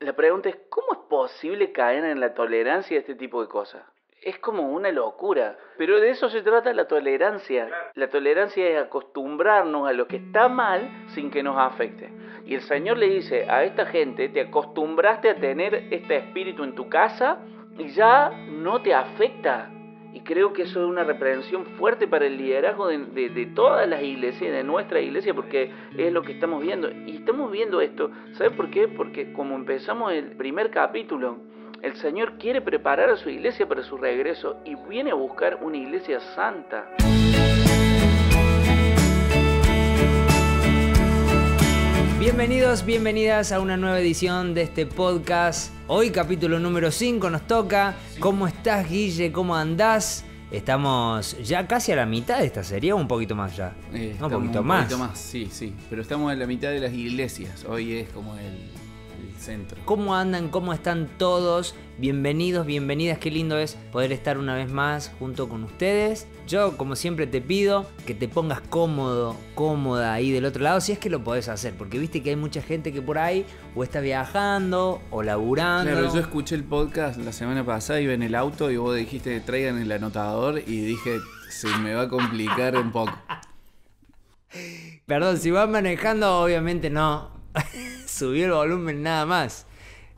La pregunta es, ¿cómo es posible caer en la tolerancia de este tipo de cosas? Es como una locura. Pero de eso se trata la tolerancia. La tolerancia es acostumbrarnos a lo que está mal sin que nos afecte. Y el Señor le dice a esta gente, te acostumbraste a tener este espíritu en tu casa y ya no te afecta. Y creo que eso es una reprensión fuerte para el liderazgo de todas las iglesias, de nuestra iglesia, porque es lo que estamos viendo. Y estamos viendo esto, ¿sabes por qué? Porque como empezamos el primer capítulo, el Señor quiere preparar a su iglesia para su regreso y viene a buscar una iglesia santa. Bienvenidos, bienvenidas a una nueva edición de este podcast. Hoy capítulo número 5 nos toca. ¿Cómo estás, Guille? ¿Cómo andás? Estamos ya casi a la mitad de esta serie, o un poquito más ya. Un poquito más, sí. Pero estamos en la mitad de las iglesias. Hoy es como el centro. ¿Cómo andan? ¿Cómo están todos? Bienvenidos, bienvenidas. Qué lindo es poder estar una vez más junto con ustedes. Yo, como siempre, te pido que te pongas cómodo, cómoda ahí del otro lado, si es que lo podés hacer. Porque viste que hay mucha gente que por ahí o está viajando o laburando. Claro, yo escuché el podcast la semana pasada, iba en el auto y vos dijiste traigan el anotador y dije se me va a complicar un poco. Perdón, si vas manejando, obviamente no. Subí el volumen nada más.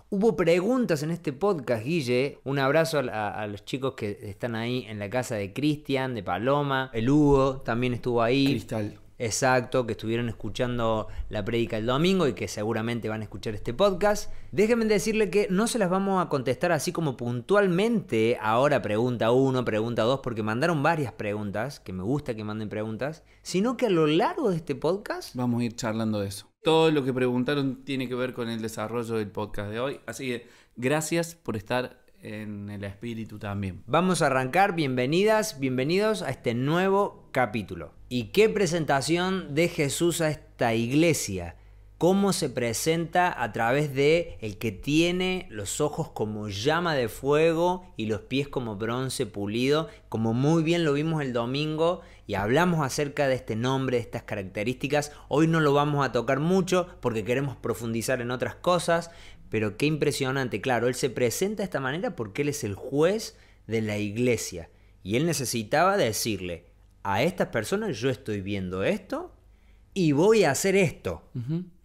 Hubo preguntas en este podcast, Guille. Un abrazo a los chicos que están ahí en la casa de Cristian, de Paloma. El Hugo también estuvo ahí. Cristal. Exacto, que estuvieron escuchando la prédica el domingo y que seguramente van a escuchar este podcast. Déjenme decirle que no se las vamos a contestar así como puntualmente. Ahora pregunta 1, pregunta 2, porque mandaron varias preguntas, que me gusta que manden preguntas, sino que a lo largo de este podcast vamos a ir charlando de eso. Todo lo que preguntaron tiene que ver con el desarrollo del podcast de hoy. Así que gracias por estar en el espíritu también. Vamos a arrancar. Bienvenidas, bienvenidos a este nuevo capítulo. ¿Y qué presentación de Jesús a esta iglesia? ¿Cómo se presenta a través de el que tiene los ojos como llama de fuego y los pies como bronce pulido? Como muy bien lo vimos el domingo y hablamos acerca de este nombre, de estas características. Hoy no lo vamos a tocar mucho porque queremos profundizar en otras cosas, pero qué impresionante. Claro, Él se presenta de esta manera porque Él es el juez de la iglesia y Él necesitaba decirle a estas personas: yo estoy viendo esto y voy a hacer esto.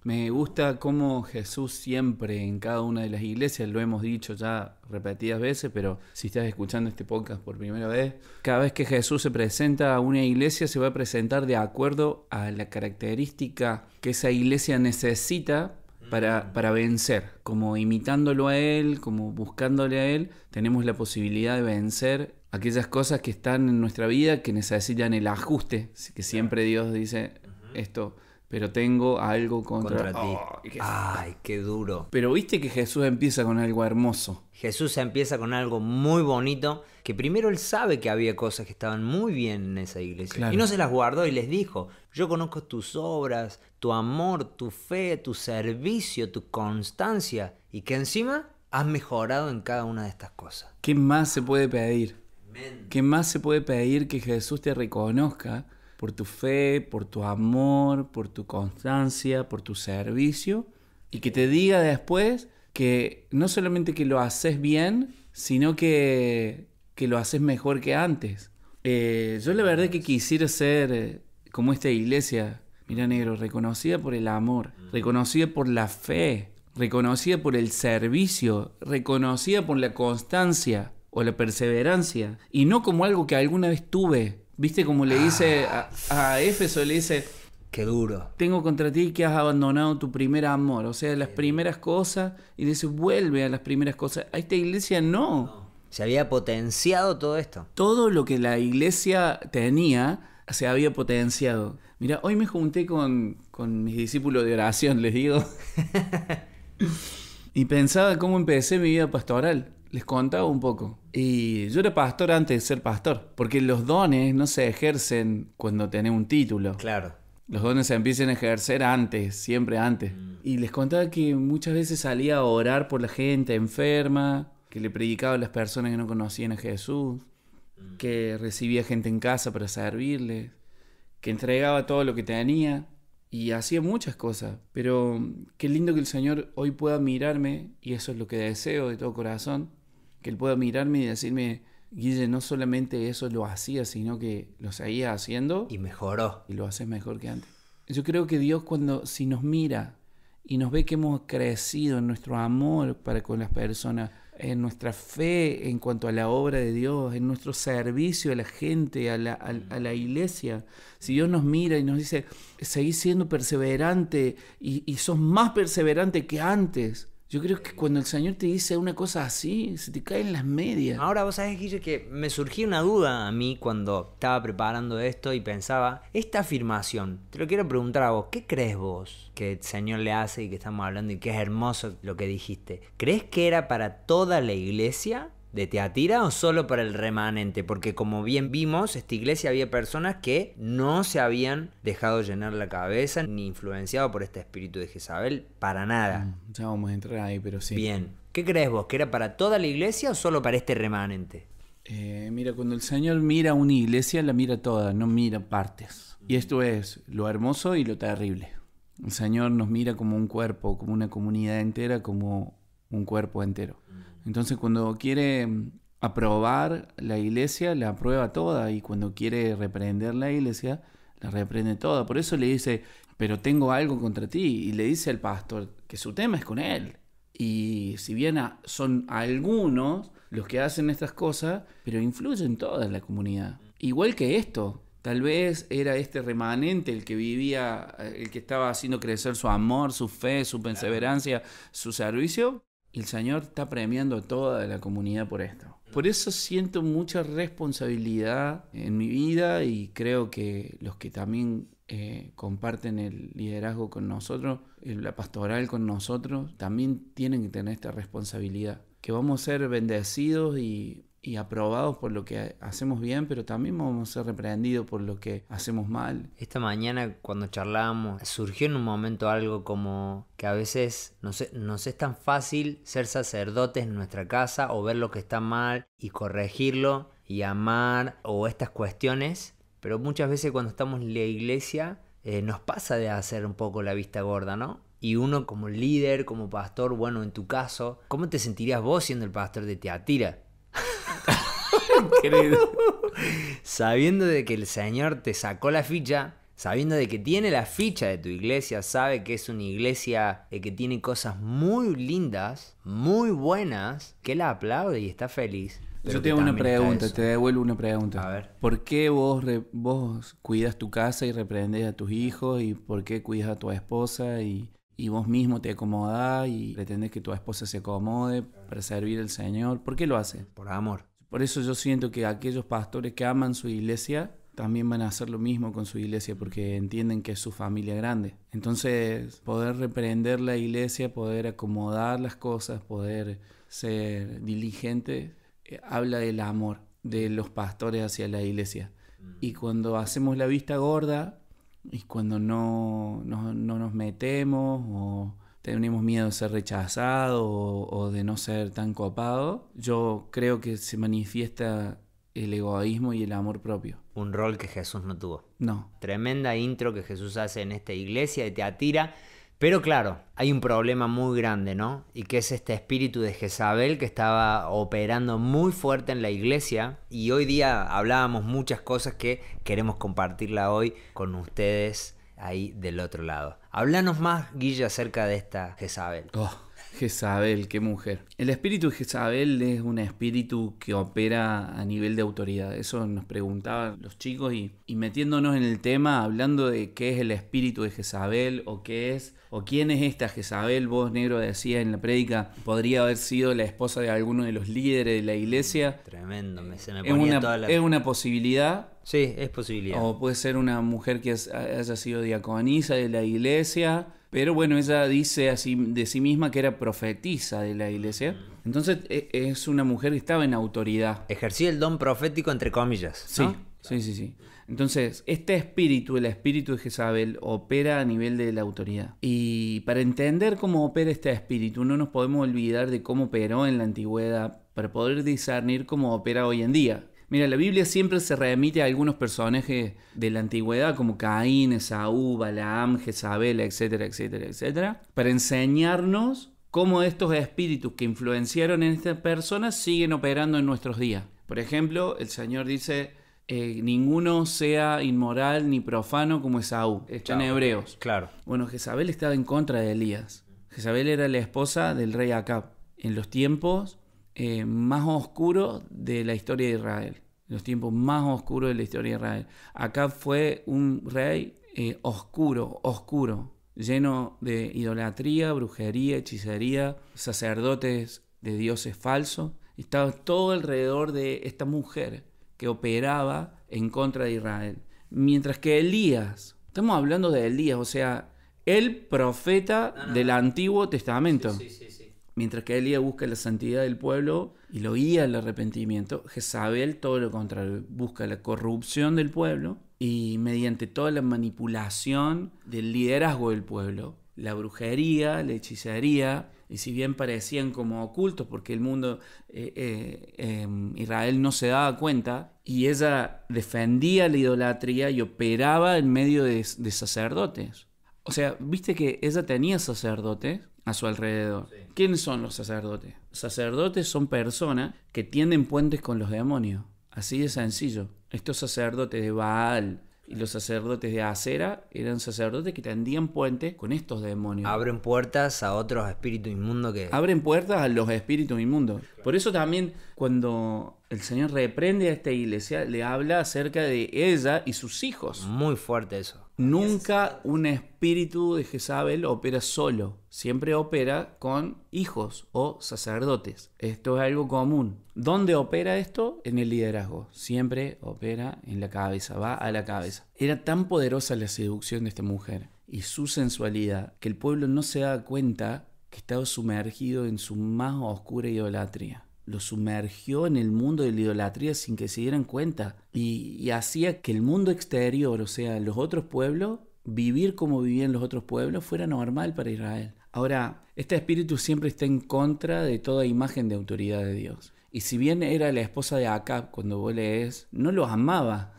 Me gusta cómo Jesús siempre en cada una de las iglesias, lo hemos dicho ya repetidas veces, pero si estás escuchando este podcast por primera vez, cada vez que Jesús se presenta a una iglesia se va a presentar de acuerdo a la característica que esa iglesia necesita para vencer. Como imitándolo a Él, como buscándole a Él, tenemos la posibilidad de vencer aquellas cosas que están en nuestra vida que necesitan el ajuste, que siempre Dios dice esto, pero tengo algo contra ti. Ay, qué duro. Pero viste que Jesús empieza con algo hermoso. Jesús empieza con algo muy bonito, que primero Él sabe que había cosas que estaban muy bien en esa iglesia. Claro. Y no se las guardó y les dijo: yo conozco tus obras, tu amor, tu fe, tu servicio, tu constancia, y que encima has mejorado en cada una de estas cosas. ¿Qué más se puede pedir? Amén. ¿Qué más se puede pedir que Jesús te reconozca por tu fe, por tu amor, por tu constancia, por tu servicio? Y que te diga después que no solamente que lo haces bien, sino que lo haces mejor que antes. Yo la verdad que quisiera ser como esta iglesia, mira negro, reconocida por el amor, reconocida por la fe, reconocida por el servicio, reconocida por la constancia o la perseverancia, y no como algo que alguna vez tuve. ¿Viste como le dice a Éfeso, le dice: qué duro. Tengo contra ti que has abandonado tu primer amor. O sea, las primeras cosas, y dice, vuelve a las primeras cosas. A esta iglesia no. Se había potenciado todo esto. Todo lo que la iglesia tenía se había potenciado. Mira, hoy me junté con mis discípulos de oración, les digo. Y pensaba cómo empecé mi vida pastoral. Les contaba un poco. Y yo era pastor antes de ser pastor. Porque los dones no se ejercen cuando tenés un título. Claro. Los dones se empiezan a ejercer antes, siempre antes. Y les contaba que muchas veces salía a orar por la gente enferma, que le predicaba a las personas que no conocían a Jesús, que recibía gente en casa para servirles, que entregaba todo lo que tenía y hacía muchas cosas, pero qué lindo que el Señor hoy pueda mirarme, y eso es lo que deseo de todo corazón, que Él pueda mirarme y decirme, Guille, no solamente eso lo hacía, sino que lo seguía haciendo Y mejoró. y lo haces mejor que antes. Yo creo que Dios si nos mira y nos ve que hemos crecido en nuestro amor para con las personas, en nuestra fe en cuanto a la obra de Dios, en nuestro servicio a la gente, a la iglesia, si Dios nos mira y nos dice, seguís siendo perseverante y sos más perseverante que antes. Yo creo que cuando el Señor te dice una cosa así, se te caen las medias. Ahora vos sabés, Guille, que me surgió una duda a mí cuando estaba preparando esto y pensaba, esta afirmación, te lo quiero preguntar a vos, ¿qué crees vos que el Señor le hace y que estamos hablando y que es hermoso lo que dijiste? ¿Crees que era para toda la iglesia de Teatira o solo para el remanente? Porque como bien vimos, esta iglesia había personas que no se habían dejado llenar la cabeza ni influenciado por este espíritu de Jezabel para nada. Ya vamos a entrar ahí, pero sí. Bien, ¿qué crees vos? ¿Que era para toda la iglesia o solo para este remanente? Mira, cuando el Señor mira una iglesia, la mira toda, no mira partes. Y esto es lo hermoso y lo terrible. El Señor nos mira como un cuerpo, como una comunidad entera, como un cuerpo entero. Entonces cuando quiere aprobar la iglesia, la aprueba toda, y cuando quiere reprender la iglesia, la reprende toda. Por eso le dice, pero tengo algo contra ti, y le dice al pastor que su tema es con él. Y si bien son algunos los que hacen estas cosas, pero influyen toda la comunidad. Igual que esto, tal vez era este remanente el que vivía, el que estaba haciendo crecer su amor, su fe, su perseverancia, su servicio. Y el Señor está premiando a toda la comunidad por esto. Por eso siento mucha responsabilidad en mi vida, y creo que los que también comparten el liderazgo con nosotros, la pastoral con nosotros, también tienen que tener esta responsabilidad. Que vamos a ser bendecidos y aprobados por lo que hacemos bien, pero también vamos a ser reprendidos por lo que hacemos mal. Esta mañana cuando charlábamos surgió en un momento algo como que a veces nos es tan fácil ser sacerdotes en nuestra casa o ver lo que está mal y corregirlo y amar o estas cuestiones, pero muchas veces cuando estamos en la iglesia nos pasa de hacer un poco la vista gorda, ¿no? Y uno como líder, como pastor, bueno, en tu caso, ¿cómo te sentirías vos siendo el pastor de Teatira? Querido. Sabiendo de que el Señor te sacó la ficha, sabiendo de que tiene la ficha de tu iglesia, sabe que es una iglesia que tiene cosas muy lindas, muy buenas, que la aplaude y está feliz. Yo tengo una pregunta, te devuelvo una pregunta. A ver. ¿Por qué vos cuidas tu casa y reprendes a tus hijos? ¿Y por qué cuidas a tu esposa? Y vos mismo te acomodás y pretendés que tu esposa se acomode para servir al Señor. ¿Por qué lo haces? Por amor. Por eso yo siento que aquellos pastores que aman su iglesia también van a hacer lo mismo con su iglesia, porque entienden que es su familia grande. Entonces, poder reprender la iglesia, poder acomodar las cosas, poder ser diligente, habla del amor de los pastores hacia la iglesia. Y cuando hacemos la vista gorda y cuando no nos metemos o tenemos miedo de ser rechazados o de no ser tan copados, yo creo que se manifiesta el egoísmo y el amor propio. Un rol que Jesús no tuvo. No. Tremenda intro que Jesús hace en esta iglesia de Teatira. Pero claro, hay un problema muy grande, ¿no? Y que es este espíritu de Jezabel que estaba operando muy fuerte en la iglesia. Y hoy día hablábamos muchas cosas que queremos compartirla hoy con ustedes ahí del otro lado. Háblanos más, Guille, acerca de esta Jezabel. Oh, Jezabel, qué mujer. El espíritu de Jezabel es un espíritu que opera a nivel de autoridad. Eso nos preguntaban los chicos y metiéndonos en el tema, hablando de qué es el espíritu de Jezabel o qué es o quién es esta Jezabel. Vos, negro, decías en la prédica, podría haber sido la esposa de alguno de los líderes de la iglesia. Tremendo, se me ponía toda la... Es una posibilidad. Sí, es posibilidad. O puede ser una mujer que haya sido diaconisa de la iglesia. Pero bueno, ella dice así de sí misma que era profetisa de la iglesia. Entonces es una mujer que estaba en autoridad. Ejercía el don profético entre comillas, ¿no? Sí. Entonces, este espíritu, el espíritu de Jezabel, opera a nivel de la autoridad. Y para entender cómo opera este espíritu, no nos podemos olvidar de cómo operó en la antigüedad para poder discernir cómo opera hoy en día. Mira, la Biblia siempre se remite a algunos personajes de la antigüedad como Caín, Esaú, Balaam, Jezabel, etcétera, etcétera, etcétera, para enseñarnos cómo estos espíritus que influenciaron en estas personas siguen operando en nuestros días. Por ejemplo, el Señor dice, ninguno sea inmoral ni profano como Esaú. Está en Hebreos. Claro. Bueno, Jezabel estaba en contra de Elías. Jezabel era la esposa del rey Acab en los tiempos más oscuros de la historia de Israel. En los tiempos más oscuros de la historia de Israel. Acab fue un rey oscuro, lleno de idolatría, brujería, hechicería, sacerdotes de dioses falsos. Estaba todo alrededor de esta mujer que operaba en contra de Israel. Mientras que Elías, estamos hablando de Elías, o sea, el profeta del Antiguo Testamento. Sí. Mientras que Elías busca la santidad del pueblo y lo guía al arrepentimiento, Jezabel todo lo contrario, busca la corrupción del pueblo y mediante toda la manipulación del liderazgo del pueblo, la brujería, la hechicería, y si bien parecían como ocultos porque el mundo, Israel no se daba cuenta, y ella defendía la idolatría y operaba en medio de sacerdotes. O sea, viste que ella tenía sacerdotes a su alrededor. Sí. ¿Quiénes son los sacerdotes? Sacerdotes son personas que tienden puentes con los demonios. Así de sencillo. Estos sacerdotes de Baal y los sacerdotes de Acera eran sacerdotes que tendían puentes con estos demonios. Abren puertas a otros espíritus inmundos que... Abren puertas a los espíritus inmundos. Por eso también cuando el Señor reprende a esta iglesia, le habla acerca de ella y sus hijos. Muy fuerte eso. Nunca un espíritu de Jezabel opera solo. Siempre opera con hijos o sacerdotes. Esto es algo común. ¿Dónde opera esto? En el liderazgo. Siempre opera en la cabeza, va a la cabeza. Era tan poderosa la seducción de esta mujer y su sensualidad que el pueblo no se daba cuenta que estaba sumergido en su más oscura idolatría. Lo sumergió en el mundo de la idolatría sin que se dieran cuenta y hacía que el mundo exterior, o sea, los otros pueblos, vivir como vivían los otros pueblos, fuera normal para Israel. Ahora, este espíritu siempre está en contra de toda imagen de autoridad de Dios. Y si bien era la esposa de Acab, cuando vos lees, no lo amaba,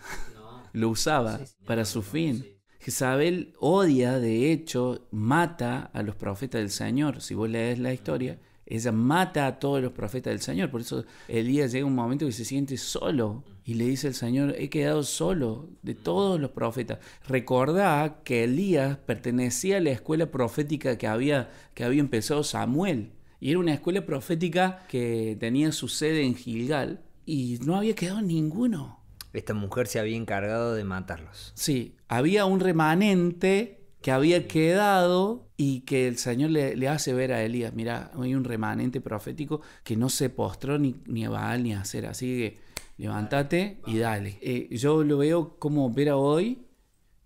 lo usaba para su fin. Jezabel odia, de hecho, mata a los profetas del Señor. Si vos lees la historia, ella mata a todos los profetas del Señor. Por eso Elías llega un momento que se siente solo y le dice al Señor, he quedado solo de todos los profetas. Recordá que Elías pertenecía a la escuela profética que había empezado Samuel. Y era una escuela profética que tenía su sede en Gilgal y no había quedado ninguno. Esta mujer se había encargado de matarlos. Sí, había un remanente que había quedado y que el Señor le hace ver a Elías, mira, hay un remanente profético que no se postró ni a Baal ni a Acera, así que levántate y dale. Yo lo veo como opera hoy,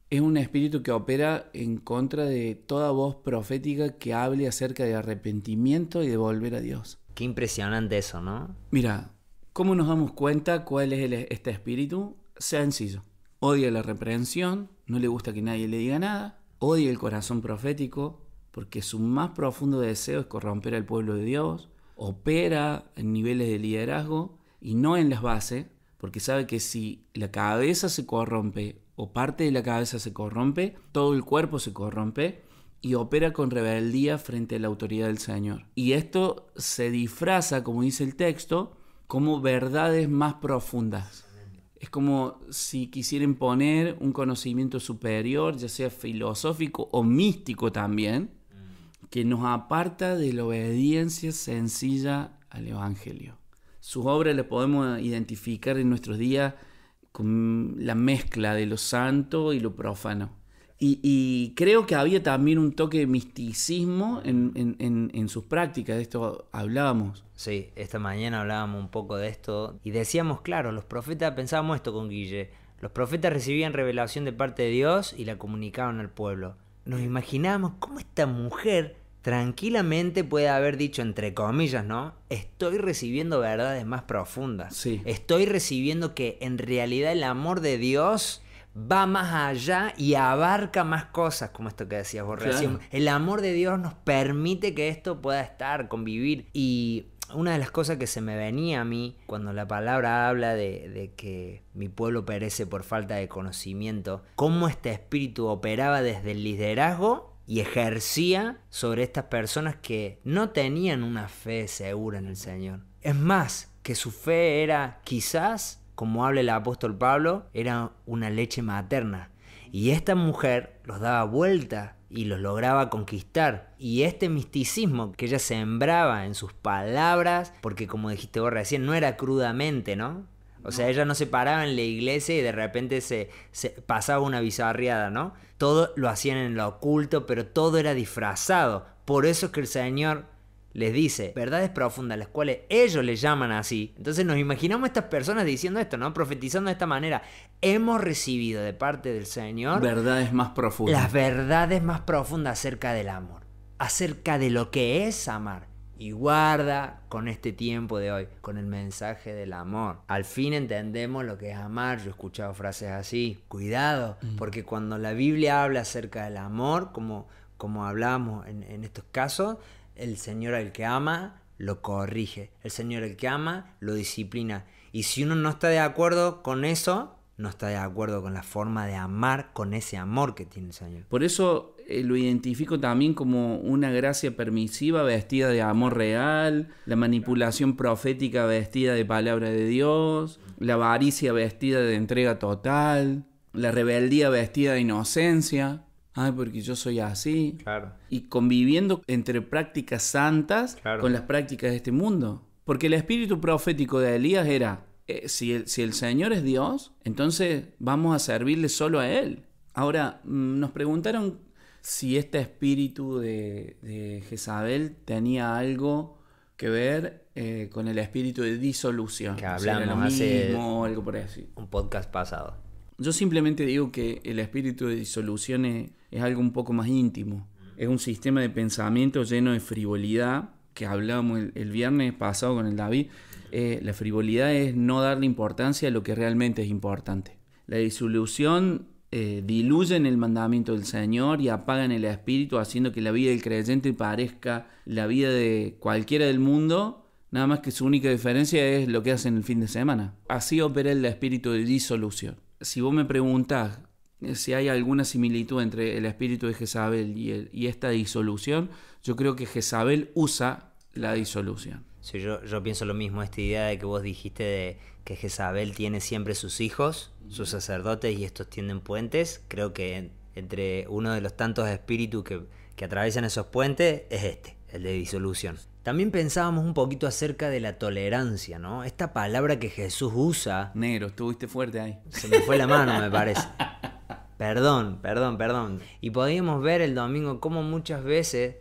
es un espíritu que opera en contra de toda voz profética que hable acerca de arrepentimiento y de volver a Dios. Qué impresionante eso, ¿no? Mira, ¿cómo nos damos cuenta cuál es este espíritu? Sencillo. Odia la reprensión, no le gusta que nadie le diga nada, odia el corazón profético porque su más profundo deseo es corromper al pueblo de Dios, opera en niveles de liderazgo y no en las bases, porque sabe que si la cabeza se corrompe o parte de la cabeza se corrompe, todo el cuerpo se corrompe y opera con rebeldía frente a la autoridad del Señor. Y esto se disfraza, como dice el texto, como verdades más profundas. Es como si quisieran poner un conocimiento superior, ya sea filosófico o místico también, que nos aparta de la obediencia sencilla al Evangelio. Sus obras las podemos identificar en nuestros días con la mezcla de lo santo y lo profano. Y creo que había también un toque de misticismo en sus prácticas, de esto hablábamos. Sí, esta mañana hablábamos un poco de esto y decíamos, claro, los profetas, pensábamos esto con Guille, los profetas recibían revelación de parte de Dios y la comunicaban al pueblo. Nos imaginábamos cómo esta mujer tranquilamente puede haber dicho, entre comillas, ¿no? Estoy recibiendo verdades más profundas. Sí. Estoy recibiendo que en realidad el amor de Dios va más allá y abarca más cosas, como esto que decías vos recién. El amor de Dios nos permite que esto pueda estar, convivir. Y una de las cosas que se me venía a mí cuando la palabra habla de que mi pueblo perece por falta de conocimiento, cómo este espíritu operaba desde el liderazgo y ejercía sobre estas personas que no tenían una fe segura en el Señor. Es más, que su fe era quizás, como habla el apóstol Pablo, era una leche materna. Y esta mujer los daba vuelta y los lograba conquistar. Y este misticismo que ella sembraba en sus palabras, porque como dijiste vos recién, no era crudamente, ¿no? O sea, ella no se paraba en la iglesia y de repente se pasaba una bizarreada, ¿no? Todo lo hacían en lo oculto, pero todo era disfrazado. Por eso es que el Señor les dice verdades profundas, las cuales ellos les llaman así. Entonces nos imaginamos a estas personas diciendo esto, ¿no? Profetizando de esta manera. Hemos recibido de parte del Señor verdades más profundas. Las verdades más profundas acerca del amor, acerca de lo que es amar. Y guarda con este tiempo de hoy, con el mensaje del amor. Al fin entendemos lo que es amar. Yo he escuchado frases así. Cuidado, porque cuando la Biblia habla acerca del amor, como hablamos en estos casos, el Señor al que ama lo corrige. El Señor al que ama lo disciplina. Y si uno no está de acuerdo con eso, no está de acuerdo con la forma de amar, con ese amor que tiene el Señor. Por eso lo identifico también como una gracia permisiva vestida de amor real, la manipulación profética vestida de palabra de Dios, la avaricia vestida de entrega total, la rebeldía vestida de inocencia. Ay, porque yo soy así. Claro. Y conviviendo entre prácticas santas con las prácticas de este mundo. Porque el espíritu profético de Elías era, si el Señor es Dios, entonces vamos a servirle solo a Él. Ahora, nos preguntaron si este espíritu de Jezabel tenía algo que ver con el espíritu de disolución. Que hablamos hace algo por así. Un podcast pasado. Yo simplemente digo que el espíritu de disolución es algo un poco más íntimo. Es un sistema de pensamiento lleno de frivolidad, que hablábamos el viernes pasado con el David. La frivolidad es no darle importancia a lo que realmente es importante. La disolución diluye en el mandamiento del Señor y apaga en el espíritu, haciendo que la vida del creyente parezca la vida de cualquiera del mundo, nada más que su única diferencia es lo que hace en el fin de semana. Así opera el espíritu de disolución. Si vos me preguntás si hay alguna similitud entre el espíritu de Jezabel y esta disolución, yo creo que Jezabel usa la disolución. Sí, yo pienso lo mismo, esta idea de que vos dijiste de que Jezabel tiene siempre sus hijos, sus sacerdotes, y estos tienden puentes. Creo que entre uno de los tantos espíritus que atraviesan esos puentes es el de disolución. También pensábamos un poquito acerca de la tolerancia, ¿no? Esta palabra que Jesús usa... Negro, estuviste fuerte ahí. Se me fue la mano, me parece. Perdón. Y podíamos ver el domingo cómo muchas veces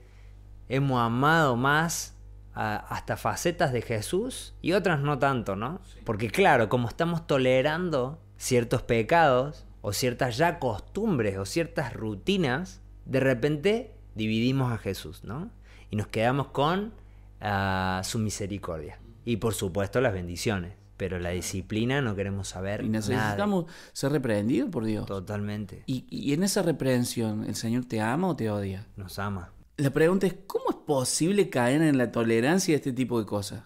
hemos amado más hasta facetas de Jesús y otras no tanto, ¿no? Porque claro, como estamos tolerando ciertos pecados o ciertas ya costumbres o ciertas rutinas, de repente dividimos a Jesús, ¿no? Y nos quedamos con su misericordia. Y por supuesto las bendiciones. Pero la disciplina no queremos saber nada. Y necesitamos ser reprendidos por Dios. Totalmente. Y en esa reprensión, ¿el Señor te ama o te odia? Nos ama. La pregunta es, ¿cómo es posible caer en la tolerancia de este tipo de cosas?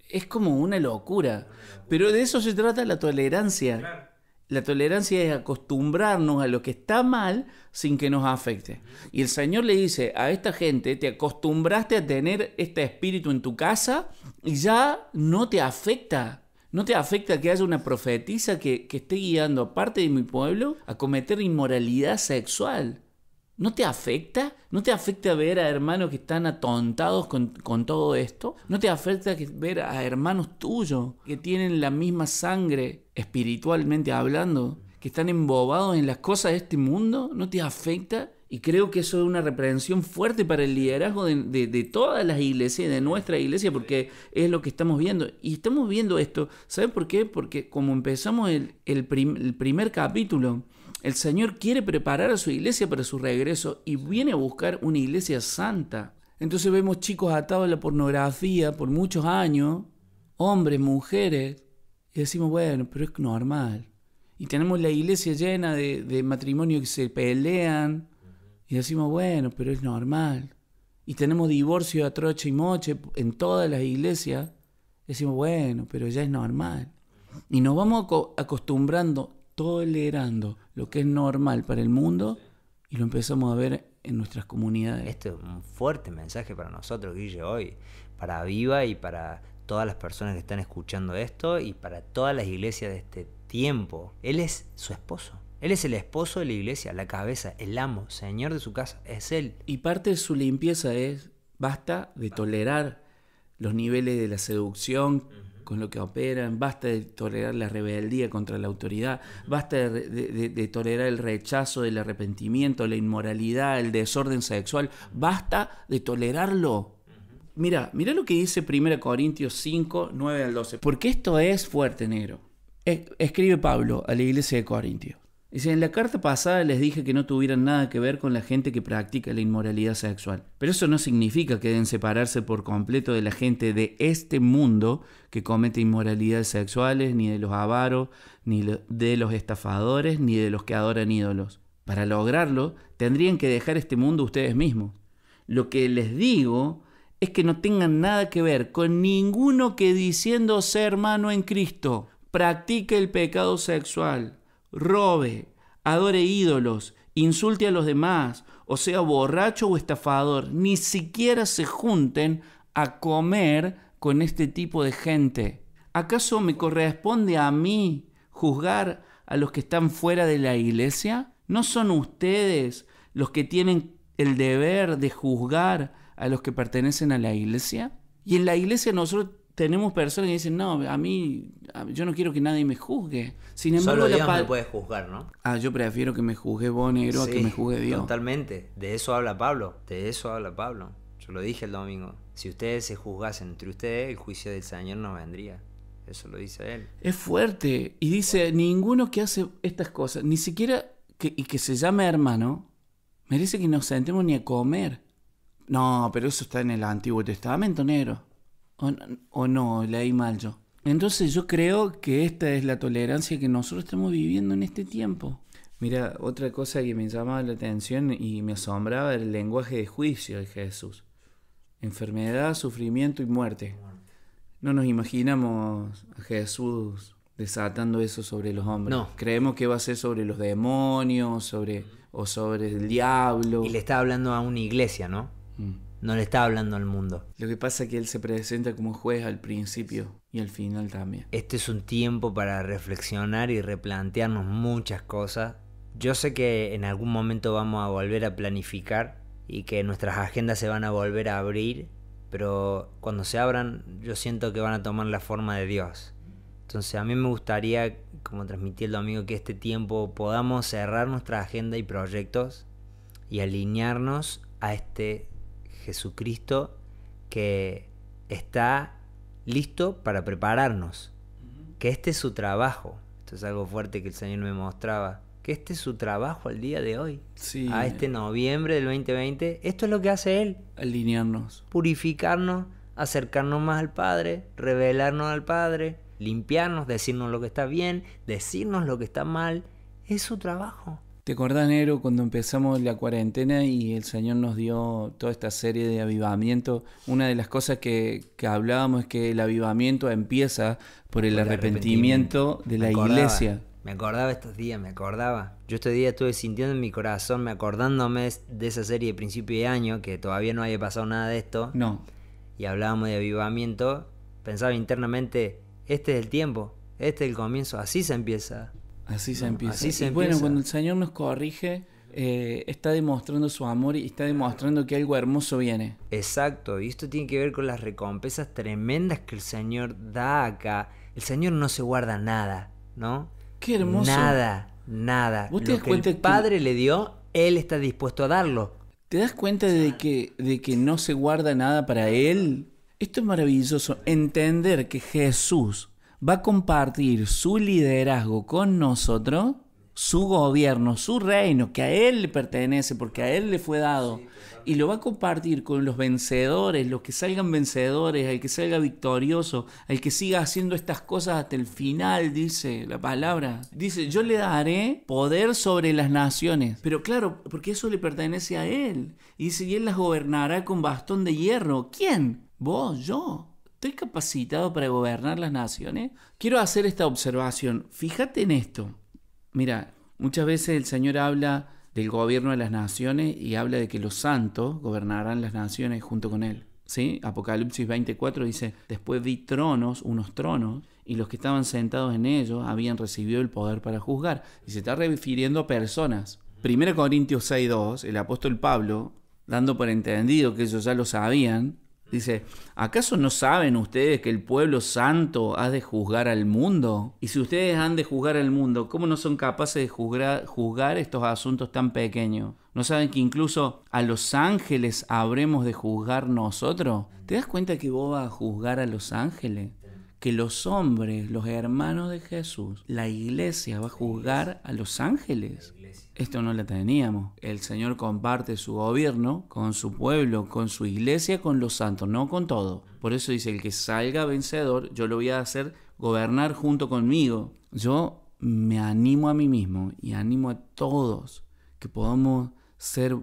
Es como una locura. Pero de eso se trata la tolerancia. Claro. La tolerancia es acostumbrarnos a lo que está mal sin que nos afecte. Y el Señor le dice a esta gente, te acostumbraste a tener este espíritu en tu casa y ya no te afecta. No te afecta que haya una profetisa que esté guiando a parte de mi pueblo a cometer inmoralidad sexual. ¿No te afecta? ¿No te afecta ver a hermanos que están atontados con todo esto? ¿No te afecta ver a hermanos tuyos que tienen la misma sangre espiritualmente hablando, que están embobados en las cosas de este mundo? ¿No te afecta? Y creo que eso es una reprensión fuerte para el liderazgo de todas las iglesias, de nuestra iglesia, porque es lo que estamos viendo. Y estamos viendo esto, ¿saben por qué? Porque como empezamos el primer capítulo, el Señor quiere preparar a su iglesia para su regreso y viene a buscar una iglesia santa. Entonces vemos chicos atados a la pornografía por muchos años, hombres, mujeres, y decimos, bueno, pero es normal. Y tenemos la iglesia llena de matrimonios que se pelean, y decimos, bueno, pero es normal. y tenemos divorcio a troche y moche en todas las iglesias, decimos, bueno, pero ya es normal. Y nos vamos acostumbrando, tolerando lo que es normal para el mundo y lo empezamos a ver en nuestras comunidades. Esto es un fuerte mensaje para nosotros, Guille, hoy, para Viva y para todas las personas que están escuchando esto y para todas las iglesias de este tiempo. Él es su esposo. Él es el esposo de la iglesia, la cabeza, el amo, señor de su casa. Es él. Y parte de su limpieza es, basta de tolerar los niveles de la seducción con lo que operan, basta de tolerar la rebeldía contra la autoridad, basta de tolerar el rechazo del arrepentimiento, la inmoralidad, el desorden sexual, basta de tolerarlo. Mira lo que dice 1 Corintios 5, 9 al 12, porque esto es fuerte, negro. Escribe Pablo a la iglesia de Corintios. Dice, en la carta pasada les dije que no tuvieran nada que ver con la gente que practica la inmoralidad sexual. Pero eso no significa que deben separarse por completo de la gente de este mundo que comete inmoralidades sexuales, ni de los avaros, ni de los estafadores, ni de los que adoran ídolos. Para lograrlo, tendrían que dejar este mundo ustedes mismos. Lo que les digo es que no tengan nada que ver con ninguno que diciendo ser hermano en Cristo practique el pecado sexual, robe, adore ídolos, insulte a los demás, o sea borracho o estafador. Ni siquiera se junten a comer con este tipo de gente. ¿Acaso me corresponde a mí juzgar a los que están fuera de la iglesia? ¿No son ustedes los que tienen el deber de juzgar a los que pertenecen a la iglesia? Y en la iglesia nosotros tenemos personas que dicen, no, yo no quiero que nadie me juzgue. Sin embargo, solo Dios me puede juzgar, ¿no? Yo prefiero que me juzgue vos, negro, a que me juzgue Dios. Totalmente. De eso habla Pablo. Yo lo dije el domingo. Si ustedes se juzgasen entre ustedes, el juicio del Señor no vendría. Eso lo dice él. Es fuerte. Y dice, ninguno que hace estas cosas, ni siquiera que se llame hermano, merece que nos sentemos ni a comer. No, pero eso está en el Antiguo Testamento, negro. O no, leí mal yo. Entonces yo creo que esta es la tolerancia que nosotros estamos viviendo en este tiempo. Mira, otra cosa que me llamaba la atención y me asombraba era el lenguaje de juicio de Jesús. Enfermedad, sufrimiento y muerte. No nos imaginamos a Jesús desatando eso sobre los hombres. No. Creemos que va a ser sobre los demonios, sobre el diablo. Y le está hablando a una iglesia, ¿no? No le está hablando al mundo. Lo que pasa es que él se presenta como juez al principio y al final también. Este es un tiempo para reflexionar y replantearnos muchas cosas. Yo sé que en algún momento vamos a volver a planificar y que nuestras agendas se van a volver a abrir, pero cuando se abran yo siento que van a tomar la forma de Dios. Entonces a mí me gustaría, como transmití el domingo, que este tiempo podamos cerrar nuestra agenda y proyectos y alinearnos a este Jesucristo que está listo para prepararnos, que este es su trabajo. Esto es algo fuerte que el Señor me mostraba, que este es su trabajo al día de hoy, sí, a este noviembre del 2020. Esto es lo que hace Él: alinearnos, purificarnos, acercarnos más al Padre, revelarnos al Padre, limpiarnos, decirnos lo que está bien, decirnos lo que está mal. Es su trabajo. ¿Te acordás, negro, cuando empezamos la cuarentena y el Señor nos dio toda esta serie de avivamiento? Una de las cosas que hablábamos es que el avivamiento empieza por el arrepentimiento de la iglesia. Me acordaba estos días, Yo estos días estuve sintiendo en mi corazón, acordándome de esa serie de principio de año, que todavía no había pasado nada de esto. No. Y hablábamos de avivamiento. Pensaba internamente, este es el tiempo, este es el comienzo, así se empieza. Así se empieza. Bueno, cuando el Señor nos corrige, está demostrando su amor y está demostrando que algo hermoso viene. Exacto, y esto tiene que ver con las recompensas tremendas que el Señor da acá. El Señor no se guarda nada, ¿no? Qué hermoso. Nada. ¿Vos te das cuenta que el Padre le dio, Él está dispuesto a darlo. ¿Te das cuenta de que no se guarda nada para Él? Esto es maravilloso, entender que Jesús va a compartir su liderazgo con nosotros su gobierno, su reino, que a Él le pertenece, porque a Él le fue dado, y lo va a compartir con los vencedores, los que salgan vencedores, el que salga victorioso, el que siga haciendo estas cosas hasta el final, dice la palabra. Dice, yo le daré poder sobre las naciones. Pero claro, porque eso le pertenece a Él. Y dice, y Él las gobernará con bastón de hierro. ¿Quién? ¿Vos? ¿Yo? ¿Estoy capacitado para gobernar las naciones? Quiero hacer esta observación. Fíjate en esto. Mira, muchas veces el Señor habla del gobierno de las naciones y habla de que los santos gobernarán las naciones junto con Él. ¿Sí? Apocalipsis 24 dice, después vi tronos, unos tronos, y los que estaban sentados en ellos habían recibido el poder para juzgar. Y se está refiriendo a personas. 1 Corintios 6:2, el apóstol Pablo, dando por entendido que ellos ya lo sabían, dice, ¿acaso no saben ustedes que el pueblo santo ha de juzgar al mundo? Y si ustedes han de juzgar al mundo, ¿cómo no son capaces de juzgar estos asuntos tan pequeños? ¿No saben que incluso a los ángeles habremos de juzgar nosotros? ¿Te das cuenta que vos vas a juzgar a los ángeles? Que los hombres, los hermanos de Jesús, la iglesia va a juzgar a los ángeles. Esto no lo teníamos. El Señor comparte su gobierno con su pueblo, con su iglesia, con los santos, no con todo. Por eso dice, el que salga vencedor, yo lo voy a hacer gobernar junto conmigo. Yo me animo a mí mismo y animo a todos que podamos ser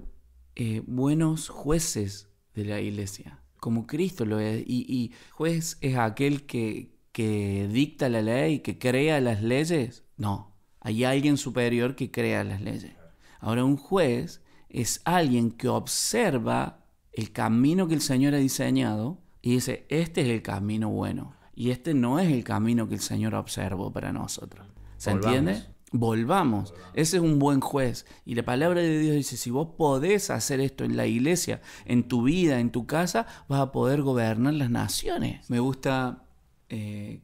buenos jueces de la iglesia, como Cristo lo es. Y juez es aquel que dicta la ley, que crea las leyes. No. Hay alguien superior que crea las leyes. Ahora, un juez es alguien que observa el camino que el Señor ha diseñado y dice, este es el camino bueno. Y este no es el camino que el Señor observó para nosotros. ¿Se entiende? Volvamos. Ese es un buen juez. Y la palabra de Dios dice, si vos podés hacer esto en la iglesia, en tu vida, en tu casa, vas a poder gobernar las naciones. Me gusta...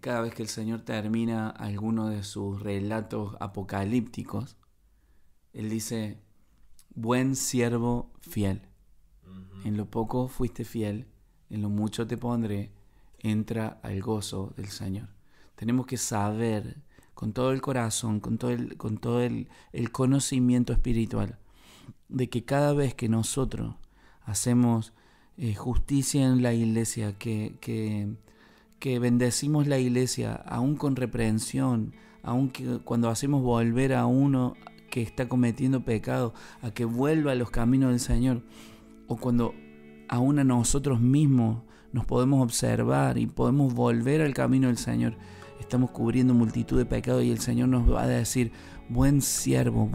cada vez que el Señor termina alguno de sus relatos apocalípticos, Él dice, buen siervo fiel. En lo poco fuiste fiel, en lo mucho te pondré, entra al gozo del Señor. Tenemos que saber con todo el corazón, con todo el conocimiento espiritual, de que cada vez que nosotros hacemos justicia en la iglesia, que bendecimos la iglesia, aún con reprensión, aún cuando hacemos volver a uno que está cometiendo pecado, a que vuelva a los caminos del Señor, o cuando aún a nosotros mismos nos podemos observar y podemos volver al camino del Señor, estamos cubriendo multitud de pecados y el Señor nos va a decir, buen siervo,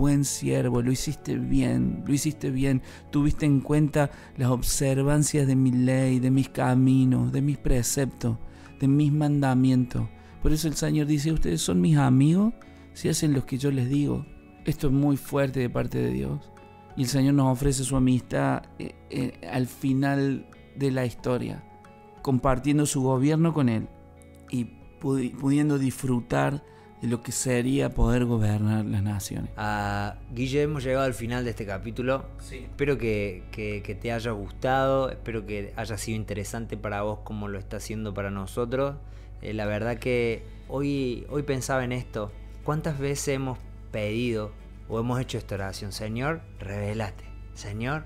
lo hiciste bien, tuviste en cuenta las observancias de mi ley, de mis caminos, de mis preceptos, de mis mandamientos. Por eso el Señor dice, ustedes son mis amigos si hacen lo que yo les digo. Esto es muy fuerte de parte de Dios. Y el Señor nos ofrece su amistad al final de la historia, compartiendo su gobierno con Él y pudiendo disfrutar de lo que sería poder gobernar las naciones. Guille, hemos llegado al final de este capítulo. Sí. Espero que te haya gustado, espero que haya sido interesante para vos como lo está haciendo para nosotros. La verdad que hoy pensaba en esto. ¿Cuántas veces hemos pedido o hemos hecho esta oración? Señor, revelate. Señor,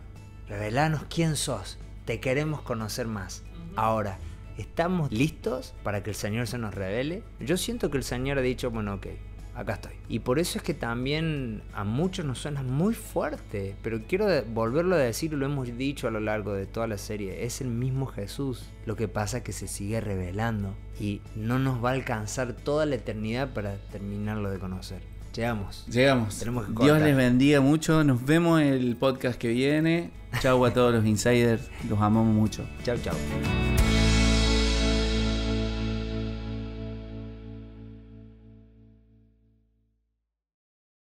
revelanos quién sos. Te queremos conocer más. Ahora, ¿estamos listos para que el Señor se nos revele? Yo siento que el Señor ha dicho, bueno, ok, acá estoy. Y por eso es que también a muchos nos suena muy fuerte, pero quiero volverlo a decir, lo hemos dicho a lo largo de toda la serie, es el mismo Jesús. Lo que pasa es que se sigue revelando y no nos va a alcanzar toda la eternidad para terminarlo de conocer. Llegamos. Tenemos que cortar. Dios les bendiga mucho. Nos vemos en el podcast que viene. Chau a todos los insiders. Los amamos mucho. Chau.